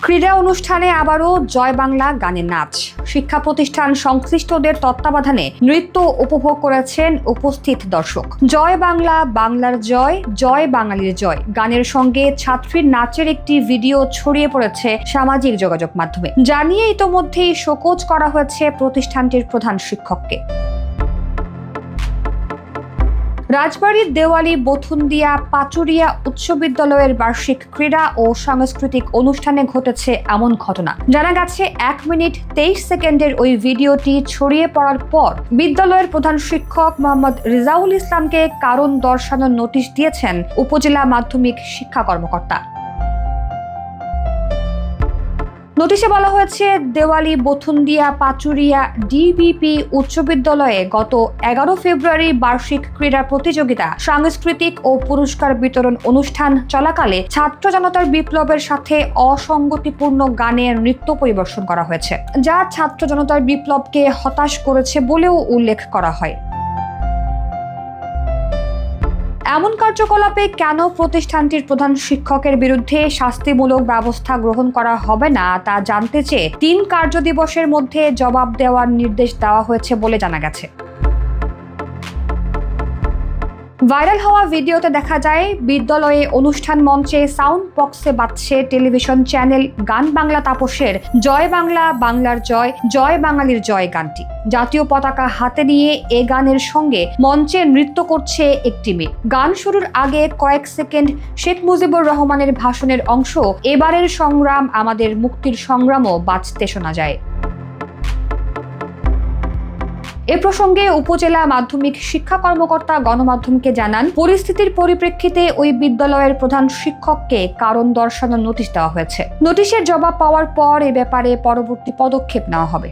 ক্রীড়া অনুষ্ঠানে আবারও জয় বাংলা গানের নাচ। শিক্ষা প্রতিষ্ঠান সংশ্লিষ্টদের তত্ত্বাবধানে নৃত্য উপভোগ করেছেন উপস্থিত দর্শক। জয় বাংলা, বাংলার জয়, জয় বাঙালির জয় গানের সঙ্গে ছাত্রীর নাচের একটি ভিডিও ছড়িয়ে পড়েছে সামাজিক যোগাযোগ মাধ্যমে, জানিয়ে ইতোমধ্যেই শোকজ করা হয়েছে প্রতিষ্ঠানটির প্রধান শিক্ষককে। রাজবাড়ীর দেওয়ালি বথুন্দিয়া পাচুরিয়া উচ্চ বিদ্যালয়ের বার্ষিক ক্রীড়া ও সাংস্কৃতিক অনুষ্ঠানে ঘটেছে এমন ঘটনা। জানা গেছে 1 মিনিট 23 সেকেন্ডের ওই ভিডিওটি ছড়িয়ে পড়ার পর বিদ্যালয়ের প্রধান শিক্ষক মোহাম্মদ রেজাউল ইসলামকে কারণ দর্শানোর নোটিশ দিয়েছেন উপজেলা মাধ্যমিক শিক্ষা কর্মকর্তা। নোটিশে বলা হয়েছে, দেওয়ালি বথুন্দিয়া পাচুরিয়া ডিবিপি উচ্চ বিদ্যালয়ে গত 11 ফেব্রুয়ারি বার্ষিক ক্রীড়া প্রতিযোগিতা, সাংস্কৃতিক ও পুরস্কার বিতরণ অনুষ্ঠান চলাকালে ছাত্র জনতার বিপ্লবের সাথে অসঙ্গতিপূর্ণ গানের নৃত্য পরিবেশন করা হয়েছে, যা ছাত্র জনতার বিপ্লবকে হতাশ করেছে বলেও উল্লেখ করা হয়। এমন কার্যকলাপে কেন প্রতিষ্ঠানটির প্রধান শিক্ষকের বিরুদ্ধে শাস্তিমূলক ব্যবস্থা গ্রহণ করা হবে না তা জানতে চেয়ে 3 কার্যদিবসের মধ্যে জবাব দেওয়ার নির্দেশ দেওয়া হয়েছে বলে জানা গেছে। ভাইরাল হওয়া ভিডিওতে দেখা যায়, বিদ্যালয়ে অনুষ্ঠান মঞ্চে সাউন্ড বক্সে বাজছে টেলিভিশন চ্যানেল গান বাংলা তাপসের জয় বাংলা, বাংলার জয়, জয় বাঙালির জয় গানটি। জাতীয় পতাকা হাতে নিয়ে এ গানের সঙ্গে মঞ্চে নৃত্য করছে একটি মেয়ে। গান শুরুর আগে কয়েক সেকেন্ড শেখ মুজিবুর রহমানের ভাষণের অংশ এবারের সংগ্রাম আমাদের মুক্তির সংগ্রামও বাজতে শোনা যায়। এ প্রসঙ্গে উপজেলা মাধ্যমিক শিক্ষা কর্মকর্তা গণমাধ্যমকে জানান, পরিস্থিতির পরিপ্রেক্ষিতে ওই বিদ্যালয়ের প্রধান শিক্ষককে কারণ দর্শানোর নোটিশ দেওয়া হয়েছে। নোটিশের জবাব পাওয়ার পর এ ব্যাপারে পরবর্তী পদক্ষেপ নেওয়া হবে।